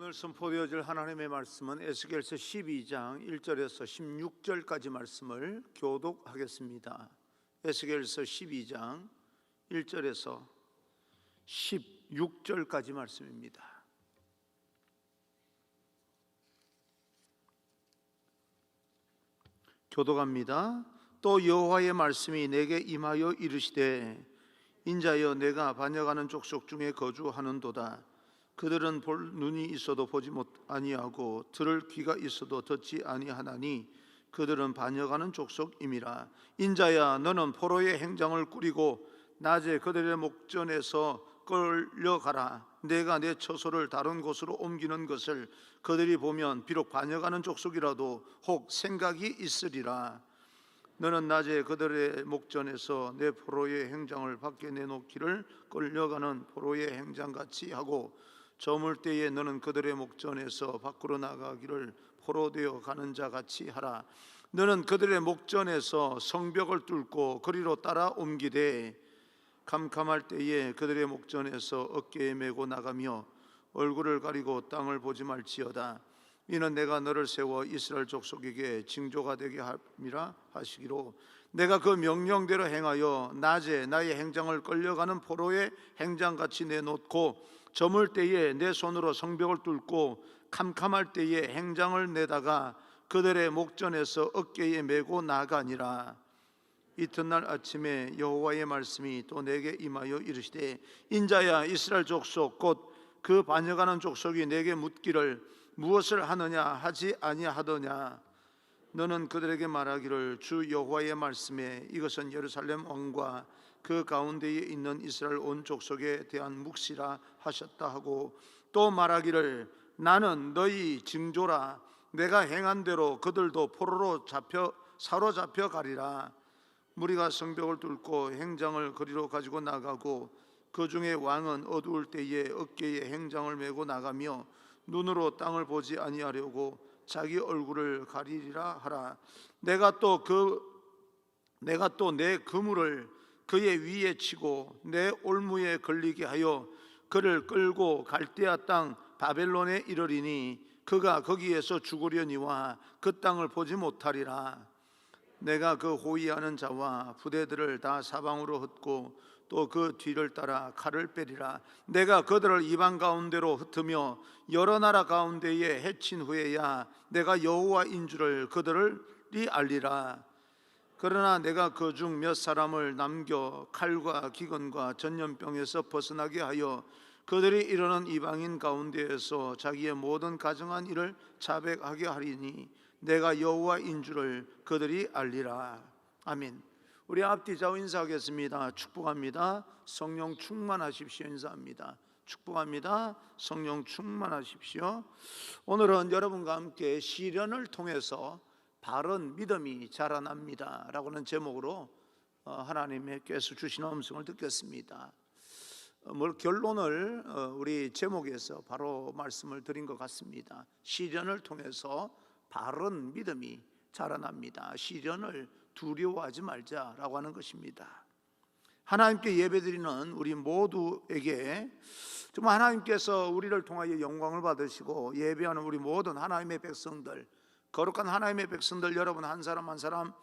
오늘 선포되어질 하나님의 말씀은 에스겔서 12장 1절에서 16절까지 말씀을 교독하겠습니다. 에스겔서 12장 1절에서 16절까지 말씀입니다. 교독합니다. 또 여호와의 말씀이 내게 임하여 이르시되 인자여 내가 반역하는 족속 중에 거주하는도다. 그들은 볼 눈이 있어도 보지 아니하고 들을 귀가 있어도 듣지 아니하나니 그들은 반역하는 족속임이라. 인자야 너는 포로의 행장을 꾸리고 낮에 그들의 목전에서 끌려가라. 내가 내 처소를 다른 곳으로 옮기는 것을 그들이 보면 비록 반역하는 족속이라도 혹 생각이 있으리라. 너는 낮에 그들의 목전에서 내 포로의 행장을 밖에 내놓기를 끌려가는 포로의 행장같이 하고 저물 때에 너는 그들의 목전에서 밖으로 나가기를 포로되어 가는 자같이 하라. 너는 그들의 목전에서 성벽을 뚫고 거리로 따라 옮기되 캄캄할 때에 그들의 목전에서 어깨에 메고 나가며 얼굴을 가리고 땅을 보지 말지어다. 이는 내가 너를 세워 이스라엘 족속에게 징조가 되게 함이라 하시기로 내가 그 명령대로 행하여 낮에 나의 행장을 끌려가는 포로의 행장같이 내놓고 저물 때에 내 손으로 성벽을 뚫고 캄캄할 때에 행장을 내다가 그들의 목전에서 어깨에 메고 나가니라. 이튿날 아침에 여호와의 말씀이 또 내게 임하여 이르시되 인자야 이스라엘 족속 곧 그 반역하는 족속이 내게 묻기를 무엇을 하느냐 하지 아니하더냐. 너는 그들에게 말하기를 주 여호와의 말씀에 이것은 예루살렘 왕과 그 가운데에 있는 이스라엘 온 족속에 대한 묵시라 하셨다 하고 또 말하기를 나는 너희 징조라. 내가 행한 대로 그들도 포로로 사로잡혀 가리라. 무리가 성벽을 뚫고 행장을 거리로 가지고 나가고 그 중에 왕은 어두울 때에 어깨에 행장을 메고 나가며 눈으로 땅을 보지 아니하려고 자기 얼굴을 가리리라 하라. 내가 또 내 그물을 그의 위에 치고 내 올무에 걸리게 하여 그를 끌고 갈대아 땅 바벨론에 이르리니 그가 거기에서 죽으려니와 그 땅을 보지 못하리라. 내가 그 호위하는 자와 부대들을 다 사방으로 흩고 또 그 뒤를 따라 칼을 빼리라. 내가 그들을 이방 가운데로 흩으며 여러 나라 가운데에 해친 후에야 내가 여호와인 줄을 그들이 알리라. 그러나 내가 그 중 몇 사람을 남겨 칼과 기근과 전염병에서 벗어나게 하여 그들이 이르는 이방인 가운데에서 자기의 모든 가정한 일을 자백하게 하리니 내가 여호와인 줄을 그들이 알리라. 아멘. 우리 앞뒤 좌우 인사하겠습니다. 축복합니다. 성령 충만하십시오. 인사합니다. 축복합니다. 성령 충만하십시오. 오늘은 여러분과 함께 시련을 통해서 바른 믿음이 자라납니다 라고는 제목으로 하나님께서 주시는 음성을 듣겠습니다. 결론을 우리 제목에서 바로 말씀을 드린 것 같습니다. 시련을 통해서 바른 믿음이 자라납니다. 시련을 두려워하지 말자라고 하는 것입니다. 하나님께 예배드리는 우리 모두에게 정말 하나님께서 우리를 통하여 영광을 받으시고 예배하는 우리 모든 하나님의 백성들, 거룩한 하나님의 백성들 여러분 한 사람 한 사람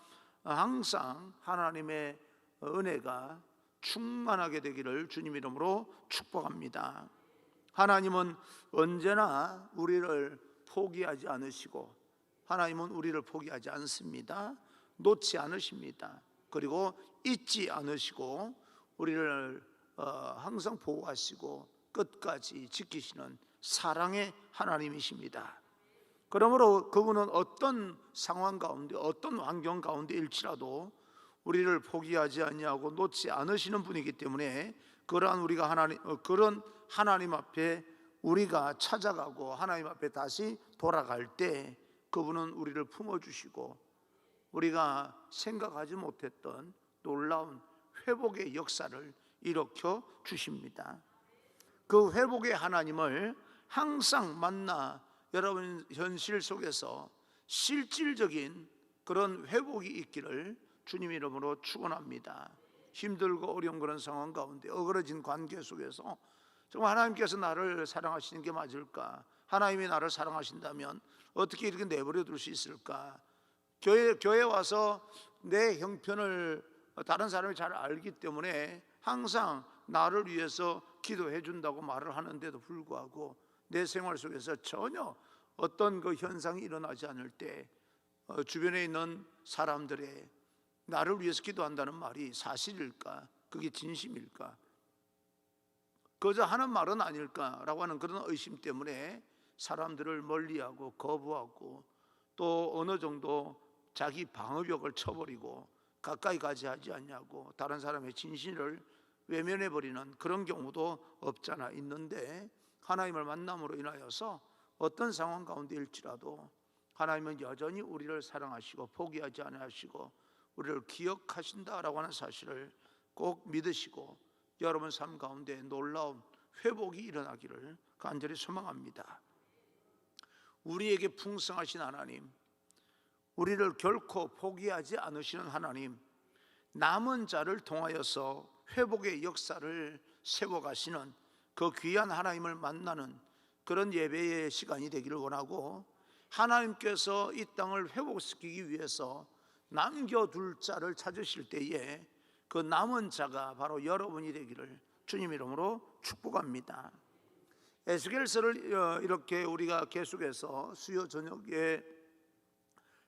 항상 하나님의 은혜가 충만하게 되기를 주님 이름으로 축복합니다. 하나님은 언제나 우리를 포기하지 않으시고 하나님은 우리를 포기하지 않습니다. 놓지 않으십니다. 그리고 잊지 않으시고 우리를 항상 보호하시고 끝까지 지키시는 사랑의 하나님이십니다. 그러므로 그분은 어떤 상황 가운데 어떤 환경 가운데일지라도 우리를 포기하지 아니하고 놓지 않으시는 분이기 때문에 그런 하나님 앞에 우리가 찾아가고 하나님 앞에 다시 돌아갈 때 그분은 우리를 품어주시고 우리가 생각하지 못했던 놀라운 회복의 역사를 일으켜 주십니다. 그 회복의 하나님을 항상 만나 여러분 현실 속에서 실질적인 그런 회복이 있기를 주님 이름으로 축원합니다. 힘들고 어려운 그런 상황 가운데 어그러진 관계 속에서 정말 하나님께서 나를 사랑하시는 게 맞을까? 하나님이 나를 사랑하신다면 어떻게 이렇게 내버려 둘 수 있을까? 교회 와서 내 형편을 다른 사람이 잘 알기 때문에 항상 나를 위해서 기도해 준다고 말을 하는데도 불구하고 내 생활 속에서 전혀 어떤 그 현상이 일어나지 않을 때 주변에 있는 사람들의 나를 위해서 기도한다는 말이 사실일까? 그게 진심일까? 그저 하는 말은 아닐까라고 하는 그런 의심 때문에 사람들을 멀리하고 거부하고 또 어느 정도 자기 방어벽을 쳐버리고 가까이 가지 하지 않냐고 다른 사람의 진실을 외면해버리는 그런 경우도 없잖아 있는데, 하나님을 만남으로 인하여서 어떤 상황 가운데일지라도 하나님은 여전히 우리를 사랑하시고 포기하지 않으시고 우리를 기억하신다라고 하는 사실을 꼭 믿으시고 여러분 삶 가운데 놀라운 회복이 일어나기를 간절히 소망합니다. 우리에게 풍성하신 하나님, 우리를 결코 포기하지 않으시는 하나님, 남은 자를 통하여서 회복의 역사를 세워가시는 그 귀한 하나님을 만나는 그런 예배의 시간이 되기를 원하고, 하나님께서 이 땅을 회복시키기 위해서 남겨둘 자를 찾으실 때에 그 남은 자가 바로 여러분이 되기를 주님 이름으로 축복합니다. 에스겔서를 이렇게 우리가 계속해서 수요 저녁에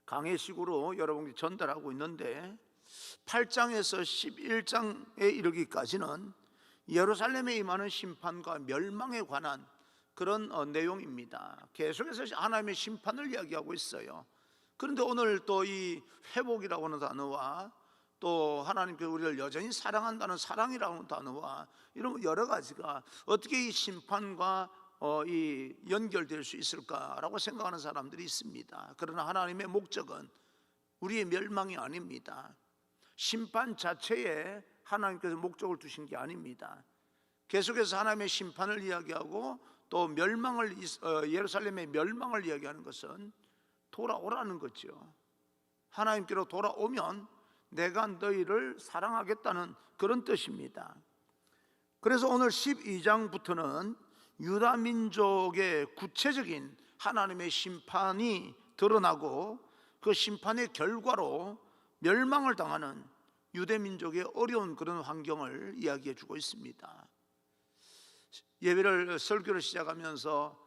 강해식으로 여러분께 전달하고 있는데, 8장에서 11장에 이르기까지는 예루살렘에 임하는 심판과 멸망에 관한 그런 내용입니다. 계속해서 하나님의 심판을 이야기하고 있어요. 그런데 오늘 또 이 회복이라고 하는 단어와 또 하나님께서 우리를 여전히 사랑한다는 사랑이라는 단어와 이런 여러 가지가 어떻게 이 심판과 이 연결될 수 있을까라고 생각하는 사람들이 있습니다. 그러나 하나님의 목적은 우리의 멸망이 아닙니다. 심판 자체에 하나님께서 목적을 두신 게 아닙니다. 계속해서 하나님의 심판을 이야기하고 또 멸망을 예루살렘의 멸망을 이야기하는 것은 돌아오라는 거죠. 하나님께로 돌아오면 내가 너희를 사랑하겠다는 그런 뜻입니다. 그래서 오늘 12장부터는 유다 민족의 구체적인 하나님의 심판이 드러나고 그 심판의 결과로 멸망을 당하는 유대 민족의 어려운 그런 환경을 이야기해 주고 있습니다. 예배를 설교를 시작하면서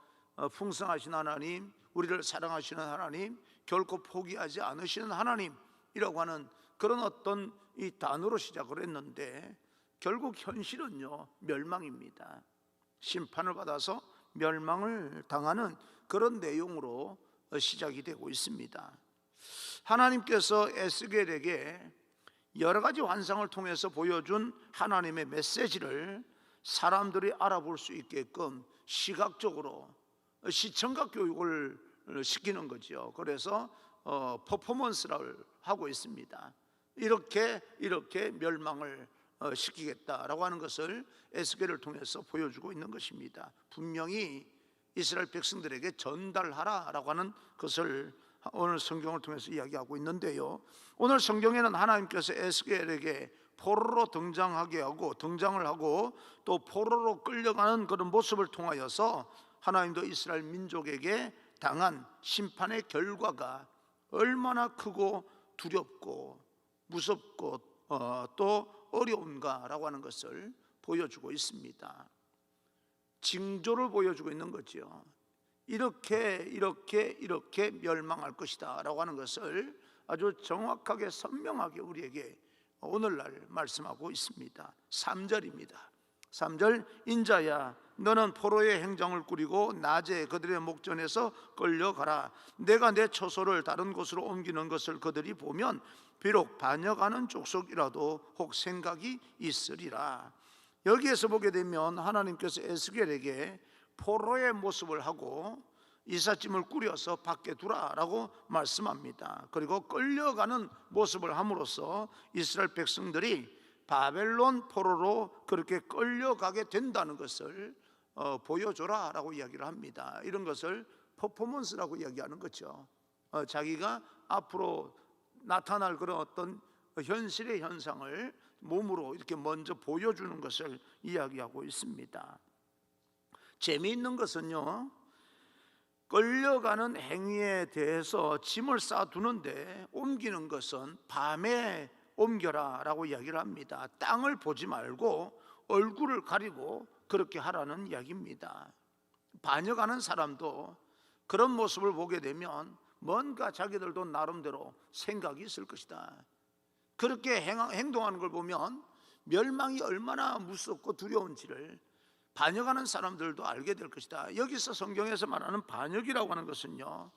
풍성하신 하나님, 우리를 사랑하시는 하나님, 결코 포기하지 않으시는 하나님이라고 하는 그런 어떤 이 단어로 시작을 했는데, 결국 현실은요 멸망입니다. 심판을 받아서 멸망을 당하는 그런 내용으로 시작이 되고 있습니다. 하나님께서 에스겔에게 여러 가지 환상을 통해서 보여준 하나님의 메시지를 사람들이 알아볼 수 있게끔 시각적으로 시청각 교육을 시키는 거죠. 그래서 퍼포먼스를 하고 있습니다. 이렇게 멸망을 시키겠다라고 하는 것을 에스겔을 통해서 보여주고 있는 것입니다. 분명히 이스라엘 백성들에게 전달하라라고 하는 것을 오늘 성경을 통해서 이야기하고 있는데요, 오늘 성경에는 하나님께서 에스겔에게 포로로 등장을 하고 또 포로로 끌려가는 그런 모습을 통하여서 하나님도 이스라엘 민족에게 당한 심판의 결과가 얼마나 크고 두렵고 무섭고 또 어려운가라고 하는 것을 보여주고 있습니다. 징조를 보여주고 있는 거죠. 이렇게 멸망할 것이다 라고 하는 것을 아주 정확하게 선명하게 우리에게 오늘날 말씀하고 있습니다. 3절입니다. 3절, 인자야 너는 포로의 행장을 꾸리고 낮에 그들의 목전에서 끌려가라. 내가 내 처소를 다른 곳으로 옮기는 것을 그들이 보면 비록 반역하는 족속이라도 혹 생각이 있으리라. 여기에서 보게 되면 하나님께서 에스겔에게 포로의 모습을 하고 이삿짐을 꾸려서 밖에 두라라고 말씀합니다. 그리고 끌려가는 모습을 함으로써 이스라엘 백성들이 바벨론 포로로 그렇게 끌려가게 된다는 것을 보여줘라라고 이야기를 합니다. 이런 것을 퍼포먼스라고 이야기하는 거죠. 자기가 앞으로 나타날 그런 어떤 현실의 현상을 몸으로 이렇게 먼저 보여주는 것을 이야기하고 있습니다. 재미있는 것은요, 끌려가는 행위에 대해서 짐을 쌓아두는데 옮기는 것은 밤에 옮겨라 라고 이야기를 합니다. 땅을 보지 말고 얼굴을 가리고 그렇게 하라는 이야기입니다. 반역하는 사람도 그런 모습을 보게 되면 뭔가 자기들도 나름대로 생각이 있을 것이다. 그렇게 행동하는 걸 보면 멸망이 얼마나 무섭고 두려운지를 반역하는 사람들도 알게 될 것이다. 여기서 성경에서 말하는 반역이라고 하는 것은요,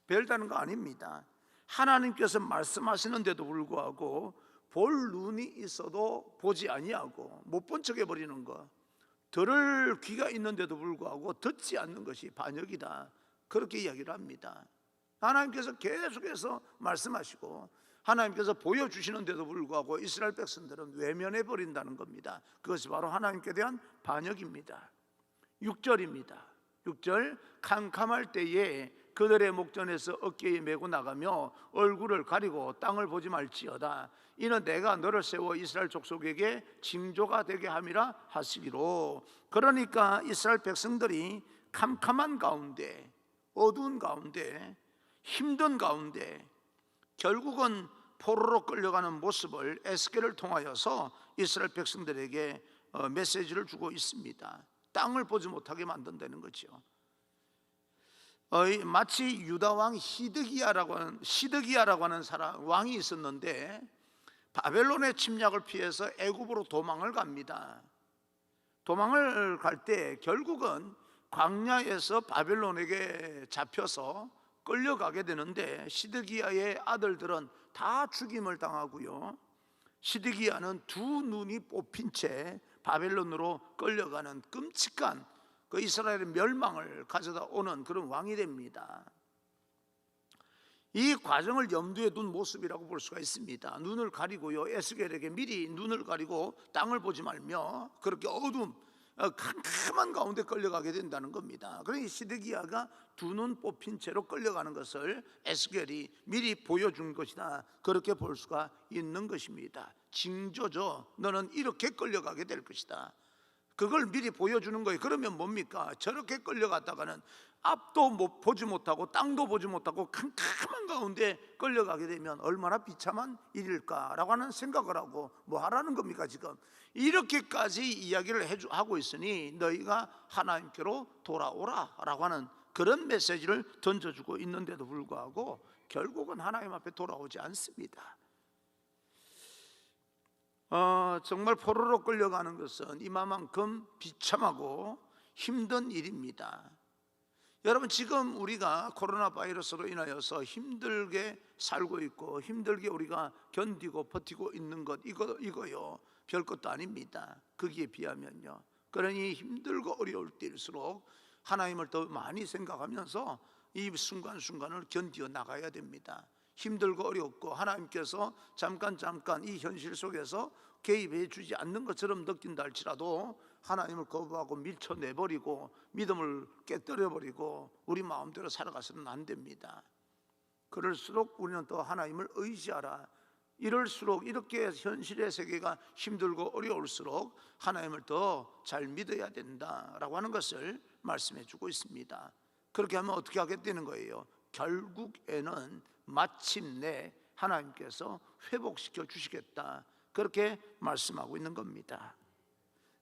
별다른 거 아닙니다. 하나님께서 말씀하시는데도 불구하고 볼 눈이 있어도 보지 아니하고 못 본 척 해버리는 것, 들을 귀가 있는데도 불구하고 듣지 않는 것이 반역이다. 그렇게 이야기를 합니다. 하나님께서 계속해서 말씀하시고 하나님께서 보여주시는데도 불구하고 이스라엘 백성들은 외면해 버린다는 겁니다. 그것이 바로 하나님께 대한 반역입니다. 6절입니다. 6절, 캄캄할 때에 그들의 목전에서 어깨에 메고 나가며 얼굴을 가리고 땅을 보지 말지어다. 이는 내가 너를 세워 이스라엘 족속에게 징조가 되게 함이라 하시기로. 그러니까 이스라엘 백성들이 캄캄한 가운데, 어두운 가운데, 힘든 가운데 결국은 포로로 끌려가는 모습을 에스겔을 통하여서 이스라엘 백성들에게 메시지를 주고 있습니다. 땅을 보지 못하게 만든다는 거죠. 마치 유다 왕 시드기야라고 하는 사람, 왕이 있었는데 바벨론의 침략을 피해서 애굽으로 도망을 갑니다. 도망을 갈 때 결국은 광야에서 바벨론에게 잡혀서 끌려가게 되는데 시드기야의 아들들은 다 죽임을 당하고요, 시드기야는 두 눈이 뽑힌 채 바벨론으로 끌려가는 끔찍한 그 이스라엘의 멸망을 가져다 오는 그런 왕이 됩니다. 이 과정을 염두에 둔 모습이라고 볼 수가 있습니다. 눈을 가리고요, 에스겔에게 미리 눈을 가리고 땅을 보지 말며 그렇게 어둠, 캄캄한 가운데 끌려가게 된다는 겁니다. 그러니 시드기야가 두 눈 뽑힌 채로 끌려가는 것을 에스겔이 미리 보여준 것이다. 그렇게 볼 수가 있는 것입니다. 징조죠. 너는 이렇게 끌려가게 될 것이다. 그걸 미리 보여주는 거예요. 그러면 뭡니까? 저렇게 끌려갔다가는 앞도 보지 못하고 땅도 보지 못하고 캄캄한 가운데 끌려가게 되면 얼마나 비참한 일일까라고 하는 생각을 하고 뭐 하라는 겁니까? 지금 이렇게까지 이야기를 하고 있으니 너희가 하나님께로 돌아오라 라고 하는 그런 메시지를 던져주고 있는데도 불구하고 결국은 하나님 앞에 돌아오지 않습니다. 정말 포로로 끌려가는 것은 이만큼 비참하고 힘든 일입니다. 여러분, 지금 우리가 코로나 바이러스로 인하여서 힘들게 살고 있고 힘들게 우리가 견디고 버티고 있는 것, 이거요 별것도 아닙니다. 거기에 비하면요. 그러니 힘들고 어려울 때일수록 하나님을 더 많이 생각하면서 이 순간순간을 견디어 나가야 됩니다. 힘들고 어렵고 하나님께서 잠깐 이 현실 속에서 개입해 주지 않는 것처럼 느낀다 할지라도 하나님을 거부하고 밀쳐내버리고 믿음을 깨뜨려버리고 우리 마음대로 살아가서는 안 됩니다. 그럴수록 우리는 더 하나님을 의지하라. 이럴수록 이렇게 현실의 세계가 힘들고 어려울수록 하나님을 더 잘 믿어야 된다라고 하는 것을 말씀해 주고 있습니다. 그렇게 하면 어떻게 하겠다는 거예요? 결국에는 마침내 하나님께서 회복시켜 주시겠다, 그렇게 말씀하고 있는 겁니다.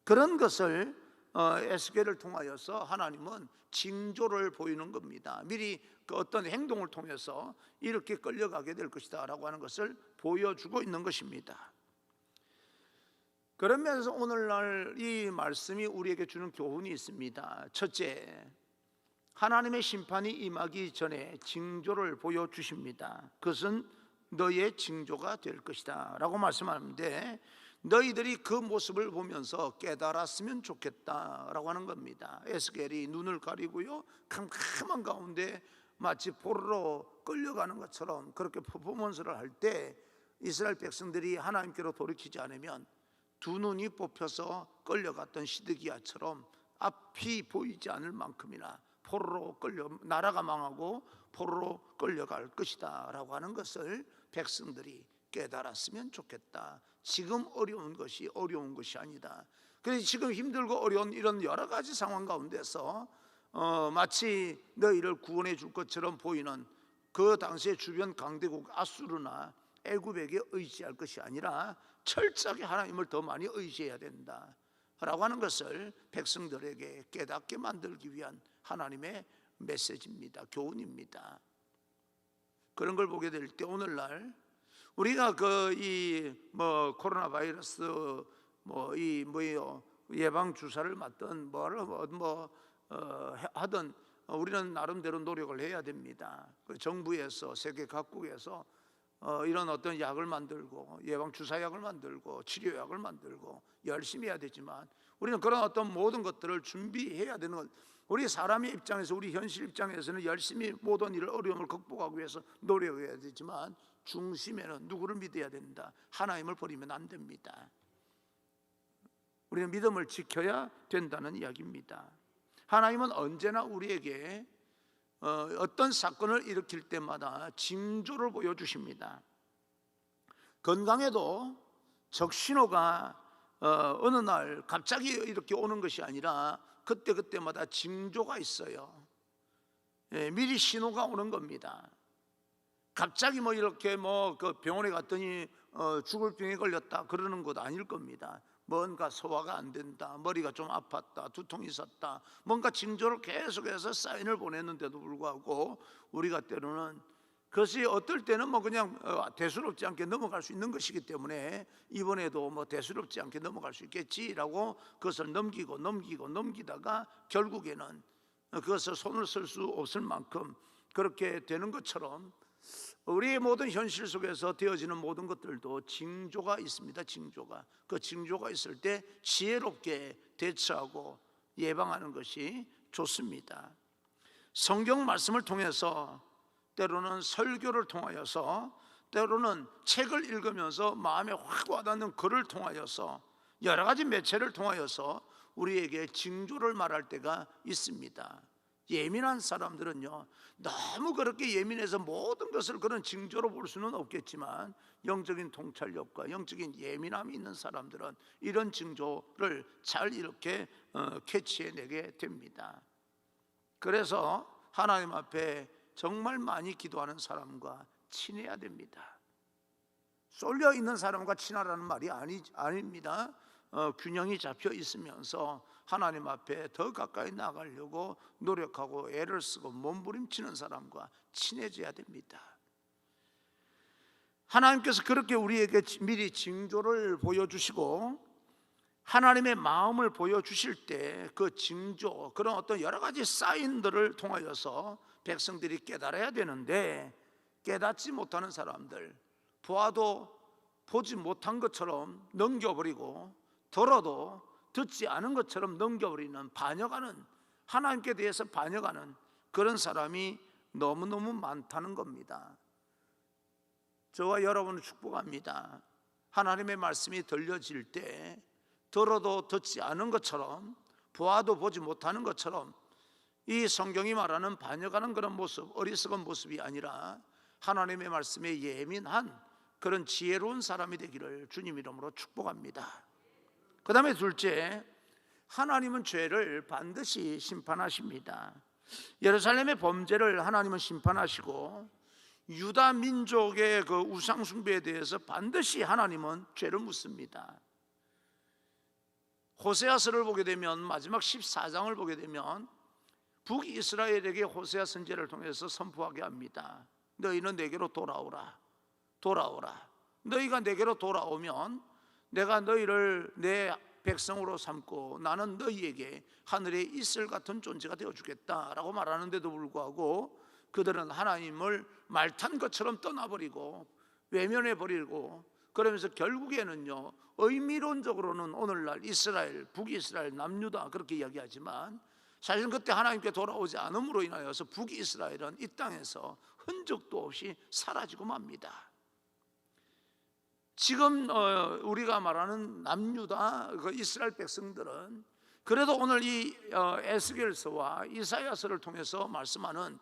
그런 것을 에스겔을 통하여서 하나님은 징조를 보이는 겁니다. 미리 그 어떤 행동을 통해서 이렇게 끌려가게 될 것이다 라고 하는 것을 보여주고 있는 것입니다. 그러면서 오늘날 이 말씀이 우리에게 주는 교훈이 있습니다. 첫째, 하나님의 심판이 임하기 전에 징조를 보여주십니다. 그것은 너의 징조가 될 것이다 라고 말씀하는데, 너희들이 그 모습을 보면서 깨달았으면 좋겠다라고 하는 겁니다. 에스겔이 눈을 가리고요, 캄캄한 가운데 마치 포로로 끌려가는 것처럼 그렇게 퍼포먼스를 할 때 이스라엘 백성들이 하나님께로 돌이키지 않으면 두 눈이 뽑혀서 끌려갔던 시드기야처럼 앞이 보이지 않을 만큼이나 포로로 나라가 망하고 포로로 끌려갈 것이다 라고 하는 것을 백성들이 깨달았으면 좋겠다. 지금 어려운 것이 아니다. 그래서 지금 힘들고 어려운 이런 여러 가지 상황 가운데서 마치 너희를 구원해 줄 것처럼 보이는 그 당시의 주변 강대국 아수르나 애굽에게 의지할 것이 아니라 철저하게 하나님을 더 많이 의지해야 된다 라고 하는 것을 백성들에게 깨닫게 만들기 위한 하나님의 메시지입니다. 교훈입니다. 그런 걸 보게 될 때 오늘날 우리가 코로나 바이러스 예방 주사를 맞든 하든 우리는 나름대로 노력을 해야 됩니다. 정부에서 세계 각국에서 이런 어떤 약을 만들고 예방 주사약을 만들고 치료약을 만들고 열심히 해야 되지만 우리는 그런 어떤 모든 것들을 준비해야 되는 것, 우리 사람의 입장에서 우리 현실 입장에서는 열심히 모든 일을 어려움을 극복하기 위해서 노력해야 되지만 중심에는 누구를 믿어야 된다? 하나님을 버리면 안 됩니다. 우리는 믿음을 지켜야 된다는 이야기입니다. 하나님은 언제나 우리에게 어떤 사건을 일으킬 때마다 징조를 보여주십니다. 건강에도 적신호가 어느 날 갑자기 이렇게 오는 것이 아니라 그때마다 징조가 있어요. 미리 신호가 오는 겁니다. 갑자기 이렇게 그 병원에 갔더니 죽을 병에 걸렸다 그러는 것 아닐 겁니다. 뭔가 소화가 안 된다, 머리가 좀 아팠다, 두통이 있었다, 뭔가 징조를 계속해서 사인을 보냈는데도 불구하고 우리가 때로는 그것이 어떨 때는 그냥 대수롭지 않게 넘어갈 수 있는 것이기 때문에 이번에도 대수롭지 않게 넘어갈 수 있겠지라고 그것을 넘기다가 결국에는 그것을 손을 쓸 수 없을 만큼 그렇게 되는 것처럼 우리의 모든 현실 속에서 되어지는 모든 것들도 징조가 있습니다. 징조가. 그 징조가 있을 때 지혜롭게 대처하고 예방하는 것이 좋습니다. 성경 말씀을 통해서 때로는 설교를 통하여서 때로는 책을 읽으면서 마음에 확 와닿는 글을 통하여서 여러 가지 매체를 통하여서 우리에게 징조를 말할 때가 있습니다. 예민한 사람들은요, 너무 그렇게 예민해서 모든 것을 그런 징조로 볼 수는 없겠지만 영적인 통찰력과 영적인 예민함이 있는 사람들은 이런 징조를 잘 이렇게 캐치해내게 됩니다. 그래서 하나님 앞에 정말 많이 기도하는 사람과 친해야 됩니다. 쏠려 있는 사람과 친하라는 말이 아닙니다. 균형이 잡혀 있으면서 하나님 앞에 더 가까이 나가려고 노력하고 애를 쓰고 몸부림치는 사람과 친해져야 됩니다. 하나님께서 그렇게 우리에게 미리 징조를 보여주시고 하나님의 마음을 보여주실 때 그 징조, 그런 어떤 여러 가지 사인들을 통하여서 백성들이 깨달아야 되는데 깨닫지 못하는 사람들, 보아도 보지 못한 것처럼 넘겨버리고 들어도 듣지 않은 것처럼 넘겨버리는, 반역하는, 하나님께 대해서 반역하는 그런 사람이 너무너무 많다는 겁니다. 저와 여러분을 축복합니다. 하나님의 말씀이 들려질 때 들어도 듣지 않은 것처럼, 보아도 보지 못하는 것처럼 이 성경이 말하는 반역하는 그런 모습, 어리석은 모습이 아니라 하나님의 말씀에 예민한 그런 지혜로운 사람이 되기를 주님 이름으로 축복합니다. 그 다음에 둘째, 하나님은 죄를 반드시 심판하십니다. 예루살렘의 범죄를 하나님은 심판하시고 유다 민족의 그 우상 숭배에 대해서 반드시 하나님은 죄를 묻습니다. 호세아서를 보게 되면, 마지막 14장을 보게 되면 북이스라엘에게 호세아 선지자를 통해서 선포하게 합니다. 너희는 내게로 돌아오라. 너희가 내게로 돌아오면 내가 너희를 내 백성으로 삼고 나는 너희에게 하늘의 이슬 같은 존재가 되어주겠다라고 말하는데도 불구하고 그들은 하나님을 말탄 것처럼 떠나버리고 외면해버리고, 그러면서 결국에는요, 의미론적으로는 오늘날 이스라엘, 북이스라엘, 남유다 그렇게 이야기하지만 사실은 그때 하나님께 돌아오지 않음으로 인하여서 북이스라엘은 이 땅에서 흔적도 없이 사라지고 맙니다. 지금 우리가 말하는 남유다 그 이스라엘 백성들은 그래도 오늘 이 에스겔서와 이사야서를 통해서 말씀하는,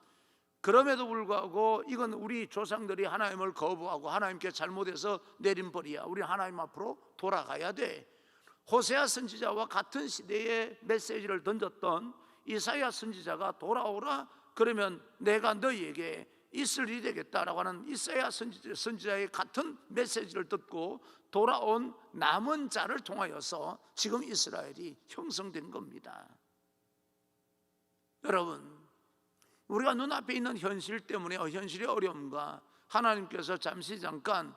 그럼에도 불구하고 이건 우리 조상들이 하나님을 거부하고 하나님께 잘못해서 내린 벌이야, 우리 하나님 앞으로 돌아가야 돼. 호세아 선지자와 같은 시대에 메시지를 던졌던 이사야 선지자가 돌아오라 그러면 내가 너희에게 있을 일이 되겠다라고 하는 이사야 선지자의 같은 메시지를 듣고 돌아온 남은 자를 통하여서 지금 이스라엘이 형성된 겁니다. 여러분, 우리가 눈앞에 있는 현실 때문에 현실의 어려움과 하나님께서 잠깐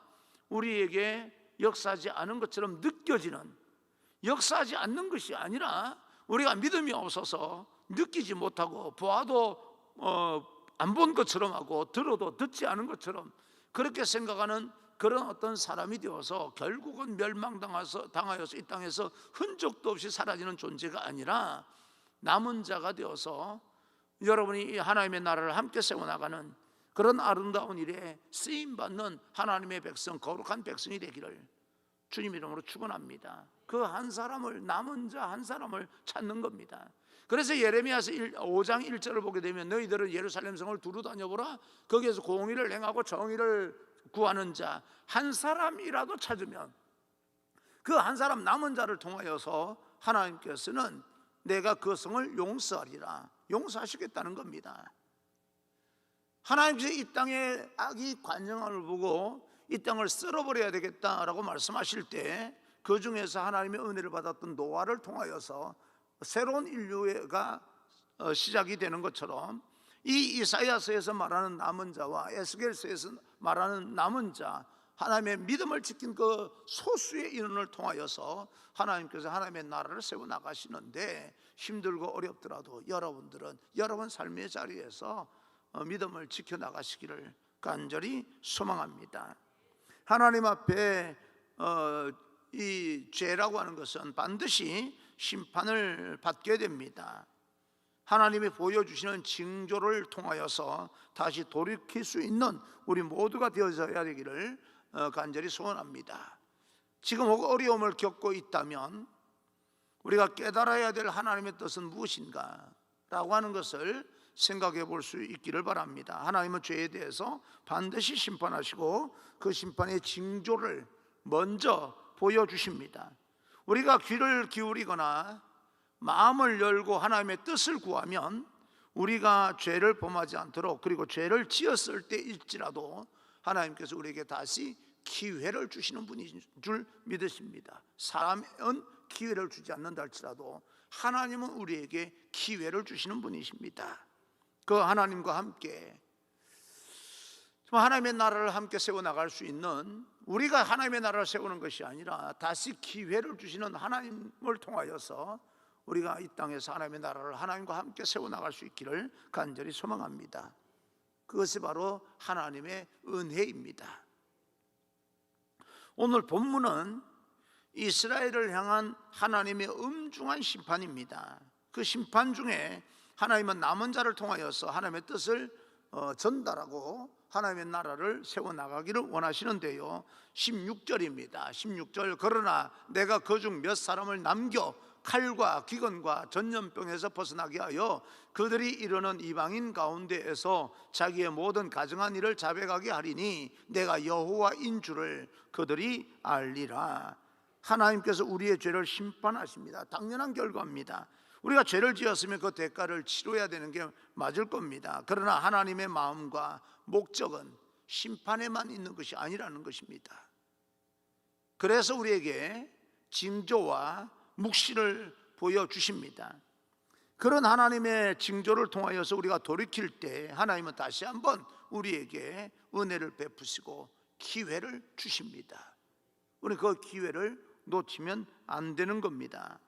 우리에게 역사하지 않은 것처럼 느껴지는, 역사하지 않는 것이 아니라 우리가 믿음이 없어서 느끼지 못하고 보아도 안 본 것처럼 하고 들어도 듣지 않은 것처럼 그렇게 생각하는 그런 어떤 사람이 되어서 결국은 멸망당하여서 이 땅에서 흔적도 없이 사라지는 존재가 아니라 남은 자가 되어서 여러분이 하나님의 나라를 함께 세워나가는 그런 아름다운 일에 쓰임받는 하나님의 백성, 거룩한 백성이 되기를 주님 이름으로 축원합니다. 그 한 사람을, 남은 자 한 사람을 찾는 겁니다. 그래서 예레미야서 5장 1절을 보게 되면 너희들은 예루살렘 성을 두루 다녀보라. 거기에서 공의를 행하고 정의를 구하는 자 한 사람이라도 찾으면 그 한 사람 남은 자를 통하여서 하나님께서는 내가 그 성을 용서하리라, 용서하시겠다는 겁니다. 하나님께서 이 땅에 악이 관영함을 보고 이 땅을 쓸어버려야 되겠다라고 말씀하실 때 그 중에서 하나님의 은혜를 받았던 노아를 통하여서 새로운 인류가 시작이 되는 것처럼 이 이사야서에서 말하는 남은 자와 에스겔서에서 말하는 남은 자, 하나님의 믿음을 지킨 그 소수의 인원을 통하여서 하나님께서 하나님의 나라를 세워나가시는데 힘들고 어렵더라도 여러분들은 여러분 삶의 자리에서 믿음을 지켜나가시기를 간절히 소망합니다. 하나님 앞에 이 죄라고 하는 것은 반드시 심판을 받게 됩니다. 하나님이 보여주시는 징조를 통하여서 다시 돌이킬 수 있는 우리 모두가 되어져야 되기를 간절히 소원합니다. 지금 어려움을 겪고 있다면 우리가 깨달아야 될 하나님의 뜻은 무엇인가 라고 하는 것을 생각해 볼 수 있기를 바랍니다. 하나님은 죄에 대해서 반드시 심판하시고 그 심판의 징조를 먼저 보여주십니다. 우리가 귀를 기울이거나 마음을 열고 하나님의 뜻을 구하면 우리가 죄를 범하지 않도록, 그리고 죄를 지었을 때일지라도 하나님께서 우리에게 다시 기회를 주시는 분인 줄 믿으십니다. 사람은 기회를 주지 않는다 할지라도 하나님은 우리에게 기회를 주시는 분이십니다. 그 하나님과 함께 하나님의 나라를 함께 세워나갈 수 있는, 우리가 하나님의 나라를 세우는 것이 아니라 다시 기회를 주시는 하나님을 통하여서 우리가 이 땅에서 하나님의 나라를 하나님과 함께 세워나갈 수 있기를 간절히 소망합니다. 그것이 바로 하나님의 은혜입니다. 오늘 본문은 이스라엘을 향한 하나님의 엄중한 심판입니다. 그 심판 중에 하나님은 남은 자를 통하여서 하나님의 뜻을 전달하고 하나님의 나라를 세워나가기를 원하시는데요, 16절입니다 16절, 그러나 내가 그중 몇 사람을 남겨 칼과 기근과 전염병에서 벗어나게 하여 그들이 이르는 이방인 가운데에서 자기의 모든 가정한 일을 자백하게 하리니 내가 여호와인 줄을 그들이 알리라. 하나님께서 우리의 죄를 심판하십니다. 당연한 결과입니다. 우리가 죄를 지었으면 그 대가를 치러야 되는 게 맞을 겁니다. 그러나 하나님의 마음과 목적은 심판에만 있는 것이 아니라는 것입니다. 그래서 우리에게 징조와 묵시를 보여주십니다. 그런 하나님의 징조를 통하여서 우리가 돌이킬 때 하나님은 다시 한번 우리에게 은혜를 베푸시고 기회를 주십니다. 우리 그 기회를 놓치면 안 되는 겁니다.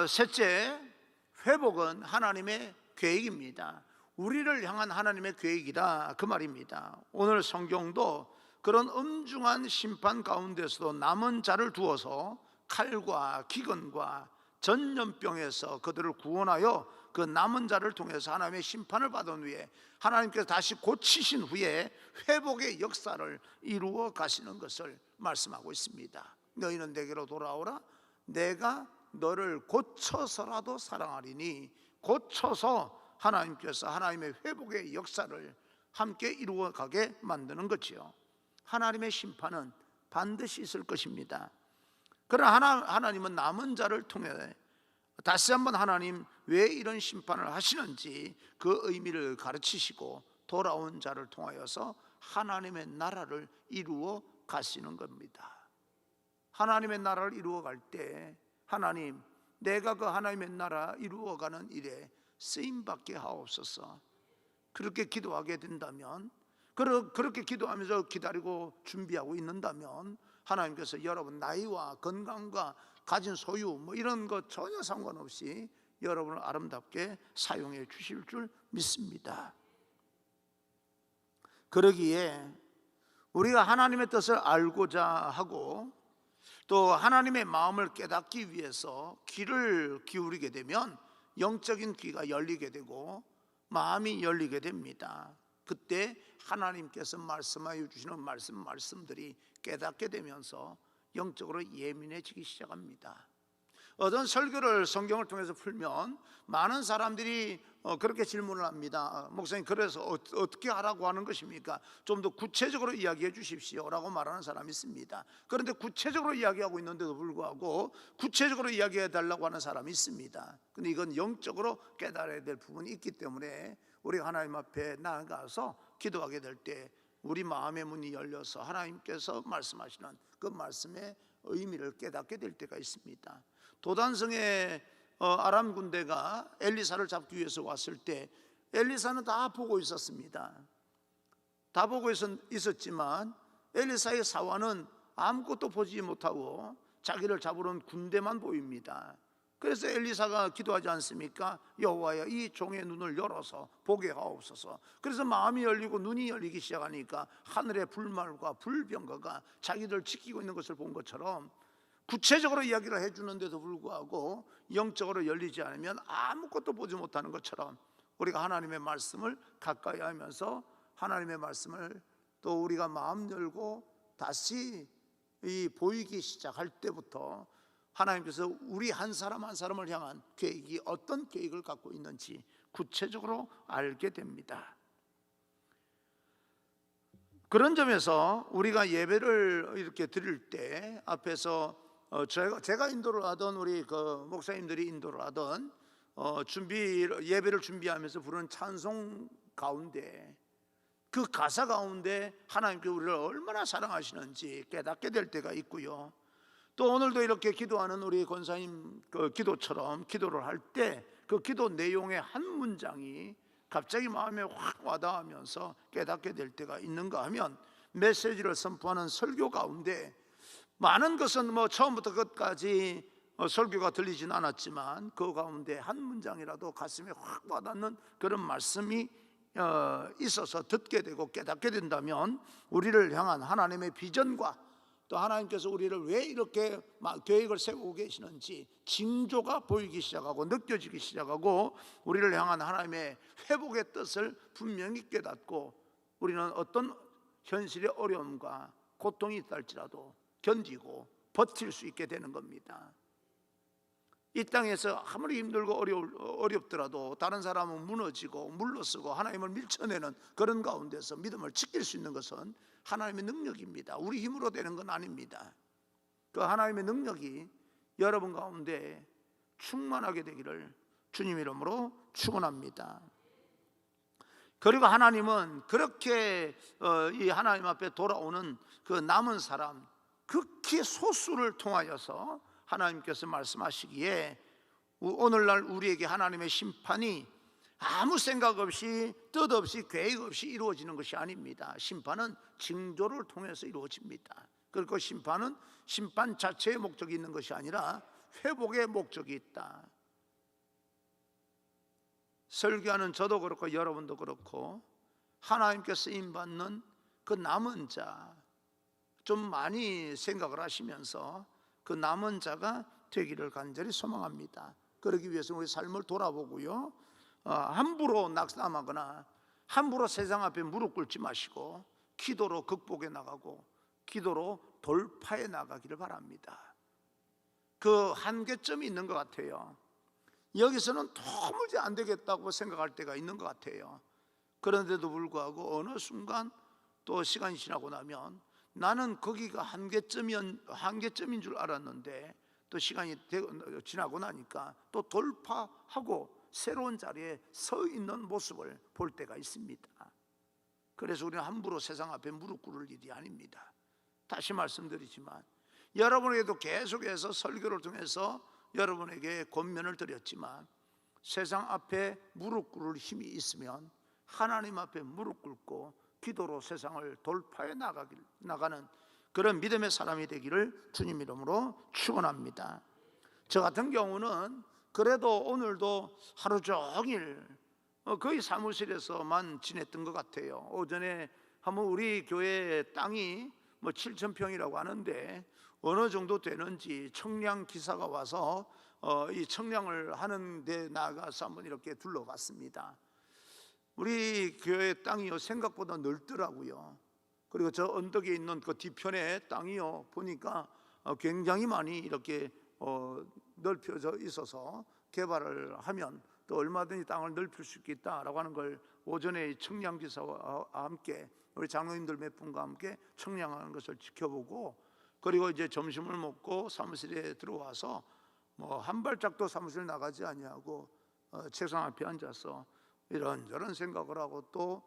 셋째, 회복은 하나님의 계획입니다. 우리를 향한 하나님의 계획이다, 그 말입니다. 오늘 성경도 그런 엄중한 심판 가운데서도 남은 자를 두어서 칼과 기근과 전염병에서 그들을 구원하여 그 남은 자를 통해서 하나님의 심판을 받은 후에 하나님께서 다시 고치신 후에 회복의 역사를 이루어 가시는 것을 말씀하고 있습니다. 너희는 내게로 돌아오라, 내가 너를 고쳐서라도 사랑하리니, 고쳐서 하나님께서 하나님의 회복의 역사를 함께 이루어 가게 만드는 거지요. 하나님의 심판은 반드시 있을 것입니다. 그러나 하나님은 남은 자를 통해 다시 한번 하나님 왜 이런 심판을 하시는지 그 의미를 가르치시고 돌아온 자를 통하여서 하나님의 나라를 이루어 가시는 겁니다. 하나님의 나라를 이루어 갈 때 하나님, 내가 그 하나님의 나라 이루어가는 일에 쓰임받게 하옵소서. 그렇게 기도하게 된다면, 그렇게 기도하면서 기다리고 준비하고 있는다면 하나님께서 여러분 나이와 건강과 가진 소유 이런 것 전혀 상관없이 여러분을 아름답게 사용해 주실 줄 믿습니다. 그러기에 우리가 하나님의 뜻을 알고자 하고 또 하나님의 마음을 깨닫기 위해서 귀를 기울이게 되면 영적인 귀가 열리게 되고 마음이 열리게 됩니다. 그때 하나님께서 말씀하여 주시는 말씀들이 깨닫게 되면서 영적으로 예민해지기 시작합니다. 어떤 설교를 성경을 통해서 풀면 많은 사람들이 그렇게 질문을 합니다. 목사님, 그래서 어떻게 하라고 하는 것입니까? 좀 더 구체적으로 이야기해 주십시오 라고 말하는 사람이 있습니다. 그런데 구체적으로 이야기하고 있는데도 불구하고 구체적으로 이야기해 달라고 하는 사람이 있습니다. 근데 이건 영적으로 깨달아야 될 부분이 있기 때문에 우리가 하나님 앞에 나아가서 기도하게 될 때 우리 마음의 문이 열려서 하나님께서 말씀하시는 그 말씀의 의미를 깨닫게 될 때가 있습니다. 도단성의 아람 군대가 엘리사를 잡기 위해서 왔을 때 엘리사는 다 보고 있었습니다. 다 보고 있었지만 엘리사의 사환은 아무것도 보지 못하고 자기를 잡으러 군대만 보입니다. 그래서 엘리사가 기도하지 않습니까? 여호와여, 이 종의 눈을 열어서 보게 하옵소서. 그래서 마음이 열리고 눈이 열리기 시작하니까 하늘의 불말과 불병거가 자기들 지키고 있는 것을 본 것처럼 구체적으로 이야기를 해주는데도 불구하고 영적으로 열리지 않으면 아무것도 보지 못하는 것처럼 우리가 하나님의 말씀을 가까이 하면서 하나님의 말씀을 또 우리가 마음 열고 다시 보이기 시작할 때부터 하나님께서 우리 한 사람 한 사람을 향한 계획이 어떤 계획을 갖고 있는지 구체적으로 알게 됩니다. 그런 점에서 우리가 예배를 이렇게 드릴 때 앞에서 제가 인도를 하던 우리 그 목사님들이 인도를 하던 예배를 준비하면서 부르는 찬송 가운데 그 가사 가운데 하나님께 우리를 얼마나 사랑하시는지 깨닫게 될 때가 있고요. 또 오늘도 이렇게 기도하는 우리 권사님 그 기도처럼 기도를 할 때 그 기도 내용의 한 문장이 갑자기 마음에 확 와닿으면서 깨닫게 될 때가 있는가 하면 메시지를 선포하는 설교 가운데 많은 것은 처음부터 끝까지 설교가 들리진 않았지만 그 가운데 한 문장이라도 가슴에 확 와닿는 그런 말씀이 있어서 듣게 되고 깨닫게 된다면 우리를 향한 하나님의 비전과 또 하나님께서 우리를 왜 이렇게 계획을 세우고 계시는지 징조가 보이기 시작하고 느껴지기 시작하고 우리를 향한 하나님의 회복의 뜻을 분명히 깨닫고 우리는 어떤 현실의 어려움과 고통이 있다 할지라도 견디고 버틸 수 있게 되는 겁니다. 이 땅에서 아무리 힘들고 어렵더라도 다른 사람은 무너지고 물러서고 하나님을 밀쳐내는 그런 가운데서 믿음을 지킬 수 있는 것은 하나님의 능력입니다. 우리 힘으로 되는 건 아닙니다. 그 하나님의 능력이 여러분 가운데 충만하게 되기를 주님 이름으로 축원합니다. 그리고 하나님은 그렇게 이 하나님 앞에 돌아오는 그 남은 사람 극히 소수를 통하여서 하나님께서 말씀하시기에 오늘날 우리에게 하나님의 심판이 아무 생각 없이 뜻 없이 계획 없이 이루어지는 것이 아닙니다. 심판은 징조를 통해서 이루어집니다. 그리고 심판은 심판 자체의 목적이 있는 것이 아니라 회복의 목적이 있다. 설교하는 저도 그렇고 여러분도 그렇고 하나님께 쓰임받는 그 남은 자 좀 많이 생각을 하시면서 그 남은 자가 되기를 간절히 소망합니다. 그러기 위해서 우리 삶을 돌아보고요, 함부로 낙담하거나 함부로 세상 앞에 무릎 꿇지 마시고 기도로 극복해 나가고 기도로 돌파해 나가기를 바랍니다. 그 한계점이 있는 것 같아요. 여기서는 도무지 안 되겠다고 생각할 때가 있는 것 같아요. 그런데도 불구하고 어느 순간 또 시간이 지나고 나면 나는 거기가 한계점인 줄 알았는데 또 또 시간이 지나고 나니까 또 돌파하고 새로운 자리에 서 있는 모습을 볼 때가 있습니다. 그래서 우리는 함부로 세상 앞에 무릎 꿇을 일이 아닙니다. 다시 말씀드리지만 여러분에게도 계속해서 설교를 통해서 여러분에게 권면을 드렸지만 세상 앞에 무릎 꿇을 힘이 있으면 하나님 앞에 무릎 꿇고 기도로 세상을 돌파해 나가는 그런 믿음의 사람이 되기를 주님 이름으로 축원합니다. 저 같은 경우는 그래도 오늘도 하루 종일 거의 사무실에서만 지냈던 것 같아요. 오전에 한번 우리 교회 땅이 7,000평이라고 하는데 어느 정도 되는지 청량 기사가 와서 이 청량을 하는 데 나가서 한번 이렇게 둘러봤습니다. 우리 교회 땅이요 생각보다 넓더라고요. 그리고 저 언덕에 있는 그 뒤편에 땅이요 보니까 굉장히 많이 이렇게 넓혀져 있어서 개발을 하면 또 얼마든지 땅을 넓힐 수 있겠다라고 하는 걸 오전에 청량기사와 함께 우리 장로님들 몇 분과 함께 청량하는 것을 지켜보고, 그리고 이제 점심을 먹고 사무실에 들어와서 한 발짝도 사무실 나가지 아니하고 책상 앞에 앉아서 이런저런 생각을 하고, 또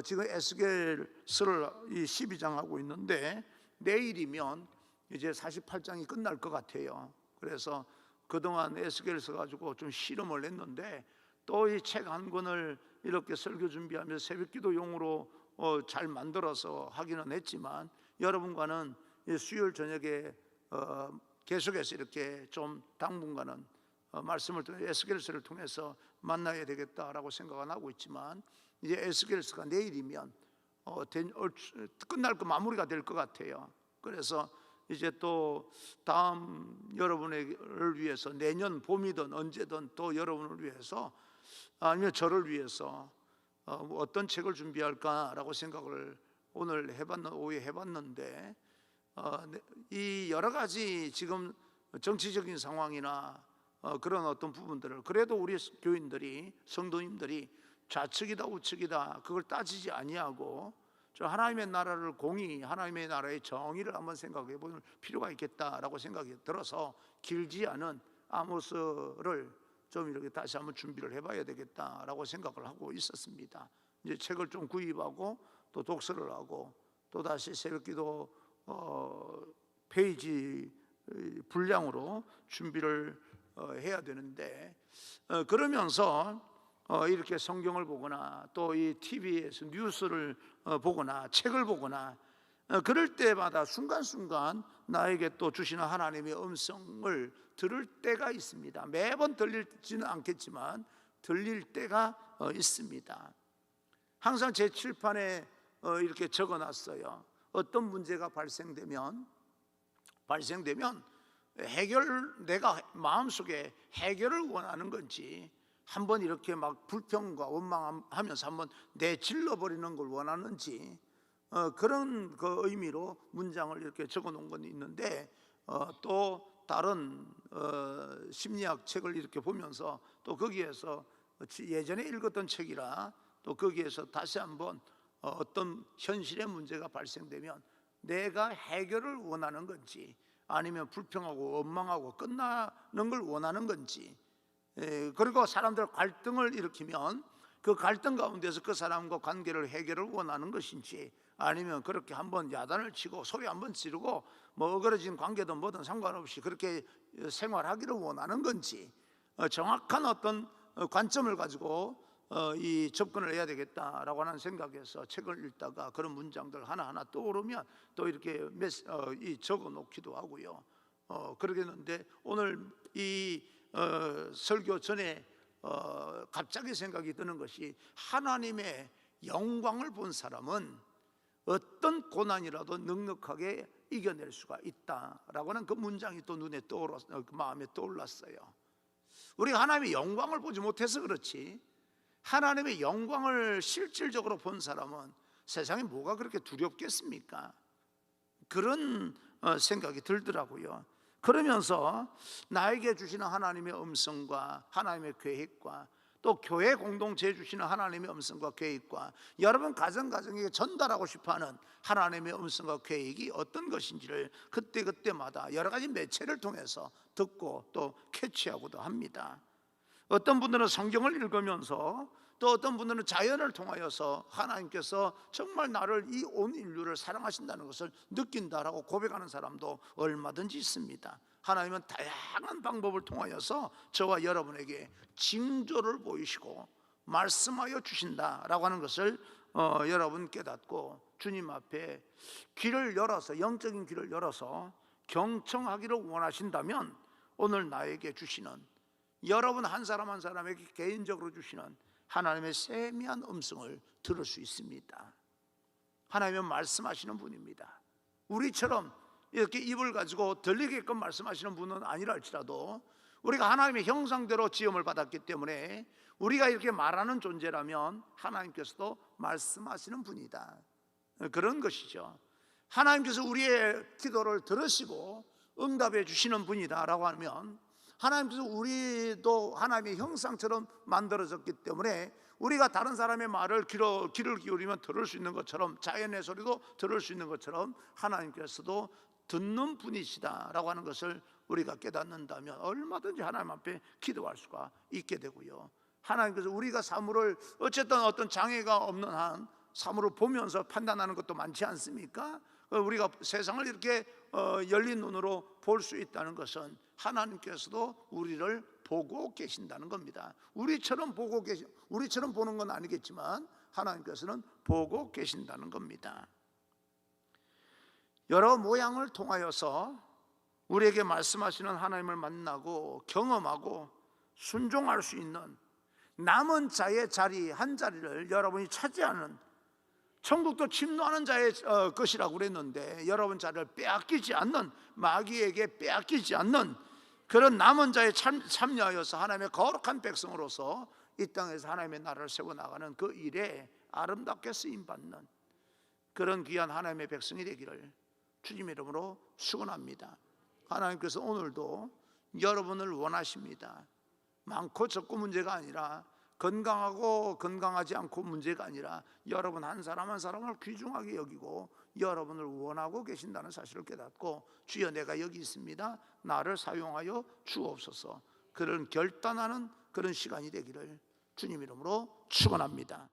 지금 에스겔서를 12장 하고 있는데 내일이면 이제 48장이 끝날 것 같아요. 그래서 그동안 에스겔서 가지고 좀 실험을 했는데 또 이 책 한 권을 이렇게 설교 준비하면서 새벽기도용으로 잘 만들어서 하기는 했지만 여러분과는 수요일 저녁에 계속해서 이렇게 좀 당분간은 말씀을 통해 에스겔서를 통해서 만나야 되겠다라고 생각은 하고 있지만 이제 에스겔서가 내일이면 끝날 거 마무리가 될 것 같아요. 그래서 이제 또 다음 여러분을 위해서 내년 봄이든 언제든 또 여러분을 위해서 아니면 저를 위해서 어떤 책을 준비할까라고 생각을 오늘 오후에 해봤는데 이 여러 가지 지금 정치적인 상황이나 그런 어떤 부분들을 그래도 우리 교인들이 성도님들이 좌측이다 우측이다 그걸 따지지 아니하고 저 하나님의 나라를 공의, 하나님의 나라의 정의를 한번 생각해 볼 필요가 있겠다라고 생각이 들어서 길지 않은 아모스를 좀 이렇게 다시 한번 준비를 해봐야 되겠다라고 생각을 하고 있었습니다. 이제 책을 좀 구입하고 또 독서를 하고 또 다시 새벽기도 페이지 분량으로 준비를 해야 되는데 그러면서 이렇게 성경을 보거나 또 이 TV에서 뉴스를 보거나 책을 보거나 그럴 때마다 순간순간 나에게 또 주시는 하나님의 음성을 들을 때가 있습니다. 매번 들리지는 않겠지만 들릴 때가 있습니다. 항상 제 칠판에 이렇게 적어놨어요. 어떤 문제가 발생되면 내가 마음속에 해결을 원하는 건지 한번 이렇게 막 불평과 원망하면서 한번 내질러 버리는 걸 원하는지 그런 그 의미로 문장을 이렇게 적어 놓은 건 있는데 또 다른 심리학 책을 이렇게 보면서 또 거기에서 예전에 읽었던 책이라 또 거기에서 다시 한번 어떤 현실의 문제가 발생되면 내가 해결을 원하는 건지 아니면 불평하고 원망하고 끝나는 걸 원하는 건지, 그리고 사람들 갈등을 일으키면 그 갈등 가운데서 그 사람과 관계를 해결을 원하는 것인지 아니면 그렇게 한번 야단을 치고 소리 한번 지르고 어그러진 관계든 뭐든 상관없이 그렇게 생활하기를 원하는 건지 정확한 어떤 관점을 가지고 이 접근을 해야 되겠다라고 하는 생각에서 책을 읽다가 그런 문장들 하나하나 떠오르면 또 이렇게 적어 놓기도 하고요. 그러겠는데 오늘 이 설교 전에 갑자기 생각이 드는 것이 하나님의 영광을 본 사람은 어떤 고난이라도 넉넉하게 이겨낼 수가 있다라고 하는 그 문장이 또 마음에 떠올랐어요. 우리가 하나님의 영광을 보지 못해서 그렇지 하나님의 영광을 실질적으로 본 사람은 세상에 뭐가 그렇게 두렵겠습니까? 그런 생각이 들더라고요. 그러면서 나에게 주시는 하나님의 음성과 하나님의 계획과 또 교회 공동체에 주시는 하나님의 음성과 계획과 여러분 가정가정에게 전달하고 싶어하는 하나님의 음성과 계획이 어떤 것인지를 그때그때마다 여러 가지 매체를 통해서 듣고 또 캐치하고도 합니다. 어떤 분들은 성경을 읽으면서, 또 어떤 분들은 자연을 통하여서 하나님께서 정말 나를, 이 온 인류를 사랑하신다는 것을 느낀다라고 고백하는 사람도 얼마든지 있습니다. 하나님은 다양한 방법을 통하여서 저와 여러분에게 징조를 보이시고 말씀하여 주신다라고 하는 것을 여러분 깨닫고 주님 앞에 귀를 열어서, 영적인 귀를 열어서 경청하기를 원하신다면 오늘 나에게 주시는, 여러분 한 사람 한 사람에게 개인적으로 주시는 하나님의 세미한 음성을 들을 수 있습니다. 하나님은 말씀하시는 분입니다. 우리처럼 이렇게 입을 가지고 들리게끔 말씀하시는 분은 아니라 할지라도 우리가 하나님의 형상대로 지음을 받았기 때문에 우리가 이렇게 말하는 존재라면 하나님께서도 말씀하시는 분이다, 그런 것이죠. 하나님께서 우리의 기도를 들으시고 응답해 주시는 분이다 라고 하면, 하나님께서 우리도 하나님의 형상처럼 만들어졌기 때문에 우리가 다른 사람의 말을 귀를 기울이면 들을 수 있는 것처럼, 자연의 소리도 들을 수 있는 것처럼 하나님께서도 듣는 분이시다라고 하는 것을 우리가 깨닫는다면 얼마든지 하나님 앞에 기도할 수가 있게 되고요. 하나님께서 우리가 사물을, 어쨌든 어떤 장애가 없는 한 사물을 보면서 판단하는 것도 많지 않습니까? 우리가 세상을 이렇게 열린 눈으로 볼 수 있다는 것은 하나님께서도 우리를 보고 계신다는 겁니다. 우리처럼 보는 건 아니겠지만 하나님께서는 보고 계신다는 겁니다. 여러 모양을 통하여서 우리에게 말씀하시는 하나님을 만나고 경험하고 순종할 수 있는 남은 자의 자리 한 자리를 여러분이 차지하는, 천국도 침노하는 자의 것이라고 그랬는데 여러분 자리를 빼앗기지 않는, 마귀에게 빼앗기지 않는 그런 남은 자에 참여하여서 하나님의 거룩한 백성으로서 이 땅에서 하나님의 나라를 세워나가는 그 일에 아름답게 쓰임받는 그런 귀한 하나님의 백성이 되기를 주님 이름으로 축원합니다. 하나님께서 오늘도 여러분을 원하십니다. 많고 적고 문제가 아니라, 건강하고 건강하지 않고 문제가 아니라 여러분 한 사람 한 사람을 귀중하게 여기고 여러분을 원하고 계신다는 사실을 깨닫고, 주여 내가 여기 있습니다, 나를 사용하여 주옵소서, 그런 결단하는 그런 시간이 되기를 주님 이름으로 축원합니다.